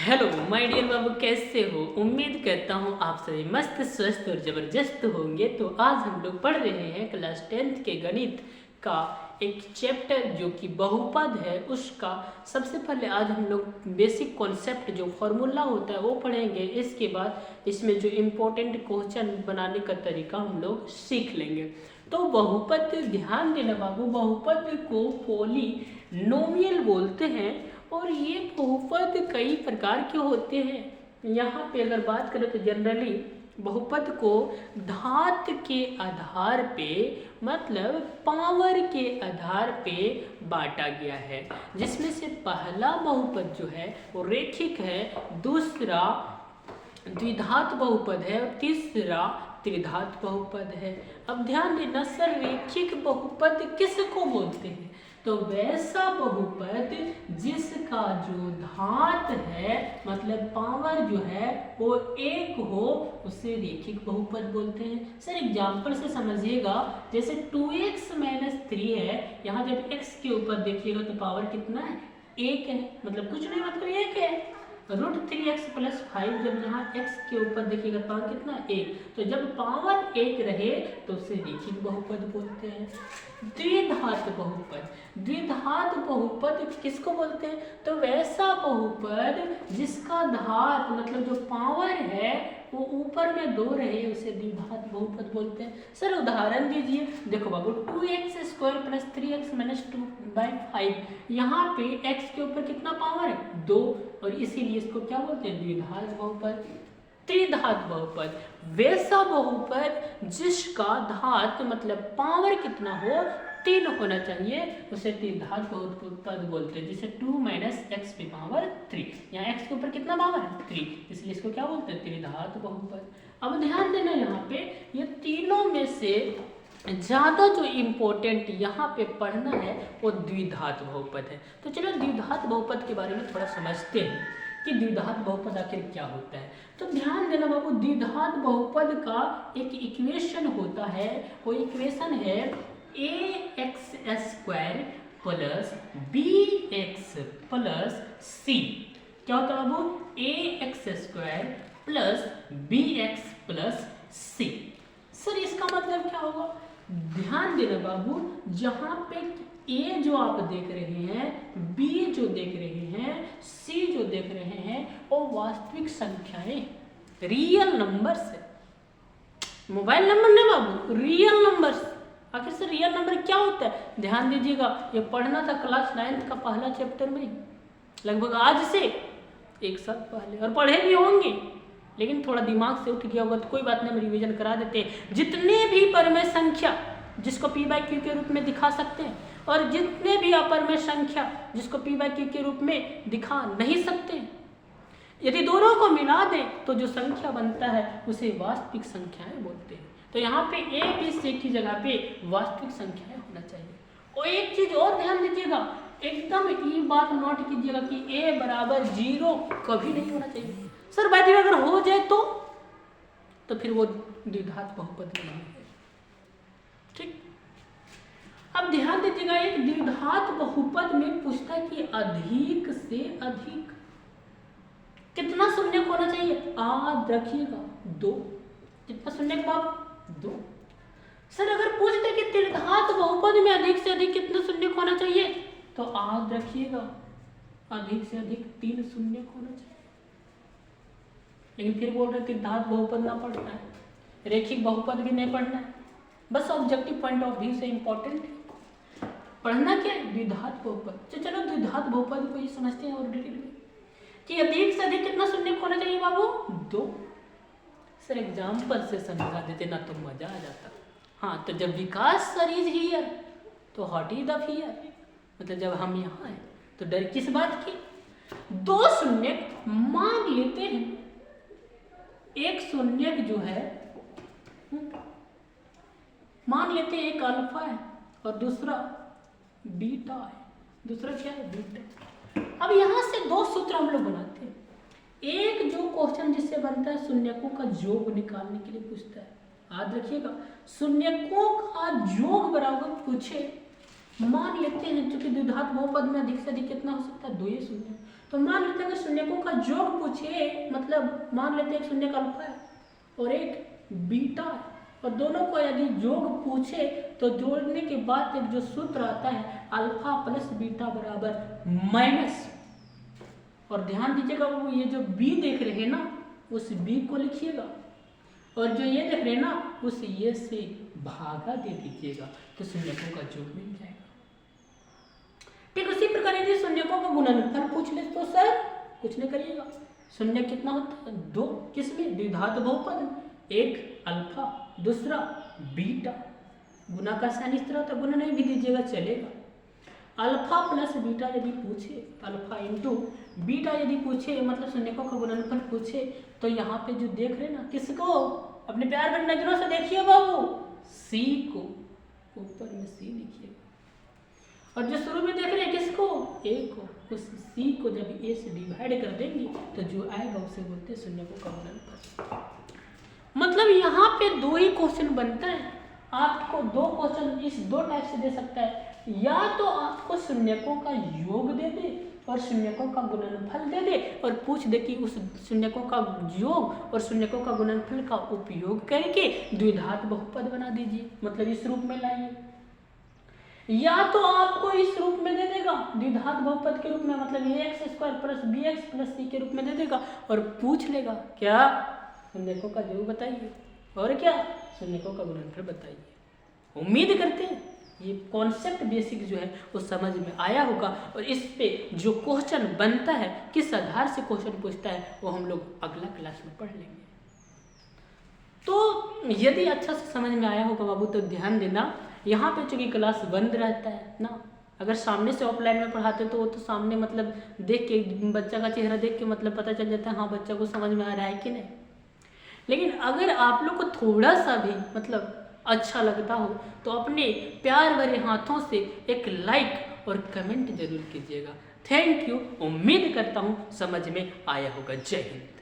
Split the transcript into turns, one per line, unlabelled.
Hello my dear बाबू, कैसे हो? उम्मीद करता हूँ आप सभी मस्त स्वस्थ और ज़बरदस्त होंगे। तो आज हम लोग पढ़ रहे हैं क्लास 10th के गणित का एक चैप्टर जो कि बहुपद है उसका। सबसे पहले आज हम लोग बेसिक कॉन्सेप्ट जो फॉर्मूला होता है वो पढ़ेंगे। इसके बाद इसमें जो इम्पोर्टेंट क्वेश्चन बनाने का तरीका हम लोग सीख लेंगे। तो बहुपद, ध्यान देना बाबू, बहुपद को पॉलिनोमियल बोलते हैं और ये बहुपद कई प्रकार के होते हैं। यहाँ पे अगर बात करें तो जनरली बहुपद को घात के आधार पे, मतलब पावर के आधार पे बांटा गया है, जिसमें से पहला बहुपद जो है वो रेखिक है, दूसरा द्विघात बहुपद है और तीसरा त्रिघात बहुपद है। अब ध्यान देना सर, रेखिक बहुपद किसको बोलते हैं? तो वैसा बहुपद जिसका जो घात है, मतलब पावर जो है वो एक हो, उसे रेखिक बहुपद बोलते हैं। सर एग्जांपल से समझिएगा, जैसे 2x - 3 है, यहाँ जब x के ऊपर देखिएगा तो पावर कितना है? 1 है, मतलब कुछ नहीं, मतलब 1 है। √3x + 5 जब यहाँ x के ऊपर देखिएगा पावर कितना? 1। तो जब पावर 1 रहे तो उसे रेखिक बहुपद बोलते हैं। द्विघात बहुपद, द्विघात बहुपद किसको बोलते हैं? तो वैसा बहुपद जिसका घात, मतलब जो पावर है वो ऊपर में 2 रहे, उसे द्विघात बहुपद बोलते हैं। सर उदाहरण दीजिए, देखो बाबू, 2x² + 3x - 2/5, यहाँ पे x के ऊपर कितना पावर है? 2, और इसीलिए इसको क्या बोलते हैं? द्विघात बहुपद। त्रिघात बहुपद, वैसा बहुपद जिसका घात, मतलब पावर कितना हो? 3 होना चाहिए, उसे त्रिघात बहुपद बोलते हैं। जैसे 2 - x⁻3, यहाँ x के ऊपर कितना पावर है? 3, इसलिए इसको क्या बोलते हैं? त्रिघात बहुपद। अब ध्यान देना, यहाँ पे ये तीनों में से ज़्यादा जो इम्पोर्टेंट यहाँ पे पढ़ना है वो द्विघात बहुपद है। तो चलो द्विघात बहुपद के बारे में थोड़ा समझते हैं कि द्विघात बहुपद आखिर क्या होता है। तो ध्यान देना बाबू, द्विघात बहुपद का एक इक्वेशन होता है, वो इक्वेशन है ax² + bx + c। क्या होता है बाबू? ax² + bx + c। सर इसका मतलब क्या होगा? ध्यान देना बाबू, जहां पे ए जो आप देख रहे हैं, बी जो देख रहे हैं, सी जो देख रहे हैं, वो वास्तविक संख्याएं, रियल नंबर्स है। मोबाइल नंबर नहीं बाबू, रियल नंबर्स। आखिर से रियल नंबर क्या होता है? ध्यान दीजिएगा, ये पढ़ना था क्लास 9th का पहला चैप्टर में, लगभग आज से 1 साल पहले, और पढ़े भी होंगे, लेकिन थोड़ा दिमाग से उठ गया होगा तो कोई बात नहीं, हम रिवीजन करा देते हैं। जितने भी परमेय संख्या जिसको p/q के रूप में दिखा सकते हैं, और जितने भी अपरमेय संख्या जिसको p/q के रूप में दिखा नहीं सकते, यदि दोनों को मिला दें तो जो संख्या बनता है उसे वास्तविक संख्याएं बोलते हैं। तो यहाँ पे a, b, c की जगह पे वास्तविक संख्याएं होना चाहिए। और एक चीज और ध्यान दीजिएगा, एकदम ये बात नोट कीजिएगा कि a = 0 कभी नहीं होना चाहिए। सर बात अगर हो जाए तो फिर वो द्विघात बहुपद नहीं है। ठीक, अब ध्यान दीजिएगा, एक द्विघात बहुपद में पूछता है कि अधिक से अधिक कितना शून्य होना चाहिए? याद रखिएगा 2। कितना शून्य बाबू? 2। सर अगर पूछते कि त्रिघात बहुपद में अधिक से अधिक कितना शून्य होना चाहिए, तो याद रखिएगा अधिक से अधिक 3 शून्य होना चाहिए। लेकिन फिर बोल रहे त्रिघात बहुपद ना पढ़ना है, रेखिक बहुपद भी नहीं पढ़ना है, बस ऑब्जेक्टिव पॉइंट ऑफ व्यू से इंपॉर्टेंट पढ़ना क्या है? द्विघात बहुपद। तो चलो द्विघात बहुपद को ये समझते हैं और डिटेल में कि अधिक से अधिक कितना शून्य होना चाहिए बाबू? 2। सर एग्जाम्पल से समझा देते ना तो मजा आ जाता। हाँ, तो जब विकास सर इज हियर तो व्हाट इज द फियर, मतलब जब हम यहाँ हैं तो डर किस बात की? 2 शून्य मान लेते हैं, एक शून्य जो है मान लेते हैं एक अल्फा है और दूसरा बीटा है। दूसरा क्या है? बीटा। अब यहाँ से 2 सूत्र हम लोग बनाते हैं। एक जो क्वेश्चन जिससे बनता है शून्यकों का योग निकालने के लिए पूछता है, याद रखिएगा, शून्यकों का योग बराबर पूछे, मान लेते हैं क्योंकि द्विघात बहुपद में अधिक से अधिक कितना हो सकता है? 2 शून्य। तो मान लेते हैं अगर शून्यकों का योग पूछे, मतलब मान लेते हैं एक शून्य का अल्फा है और एक बीटा है, और दोनों को यदि योग पूछे तो जोड़ने के बाद एक जो सूत्र आता है अल्फा प्लस बीटा बराबर माइनस, और ध्यान दीजिएगा वो ये जो बी देख रहे हैं ना उस बी को लिखिएगा, और जो ये देख रहे हैं ना उस ये से भागा दे दीजिएगा, तो शून्यकों का योग मिल जाएगा। ठीक उसी प्रकार यदि शून्यकों का गुणनफल पूछ ले तो सर कुछ नहीं करिएगा, शून्य कितना होता है 2, किसमें द्विघात बहुपद में, एक अल्फा दूसरा बीटा, गुना का साइन इस तरह होता है, गुना नहीं भी दीजिएगा चलेगा। अल्फा प्लस बीटा यदि पूछे, अल्फा इंटू बीटा यदि पूछे मतलब शून्यकों का गुणनफल पूछे, तो यहाँ पे जो देख रहे हैं ना किसको, अपने प्यार भरी नजरों से देखिए बाबू, सी को ऊपर में सी लिखिएगा, और जो शुरू में देख रहे हैं किसको, ए को, उस सी को जब ए से डिवाइड कर देंगे तो जो आएगा उसे बोलते हैं शून्यकों का गुणनफल। मतलब यहाँ पे 2 ही क्वेश्चन बनता है, आपको 2 क्वेश्चन इस 2 टाइप से दे सकता है, या तो आपको शून्यकों का योग दे दे और शून्यकों का गुणनफल दे दे और पूछ दे कि उस शून्यकों का योग और शून्यकों का गुणनफल का उपयोग करके द्विघात बहुपद बना दीजिए, मतलब इस रूप में लाइए, या तो आपको इस रूप में दे देगा द्विघात बहुपद के रूप में, मतलब ax² plus bx plus c के रूप में दे देगा और पूछ लेगा क्या शून्यकों का योग बताइए और क्या शून्यकों का गुणनफल बताइए। उम्मीद करते हैं ये कॉन्सेप्ट बेसिक जो है वो समझ में आया होगा, और इस पे जो क्वेश्चन बनता है किस आधार से क्वेश्चन पूछता है वो हम लोग अगला क्लास में पढ़ लेंगे। तो यदि अच्छा से समझ में आया होगा बाबू तो ध्यान देना, यहाँ पे चूंकि क्लास बंद रहता है ना, अगर सामने से ऑफलाइन में पढ़ाते तो वो तो सामने मतलब देख के बच्चा का चेहरा देख के मतलब पता चल जाता है हाँ बच्चा को समझ में आ रहा है कि नहीं। लेकिन अगर आप लोग को थोड़ा सा भी मतलब अच्छा लगता हो तो अपने प्यार भरे हाथों से एक लाइक और कमेंट जरूर कीजिएगा। थैंक यू, उम्मीद करता हूँ समझ में आया होगा। जय हिंद।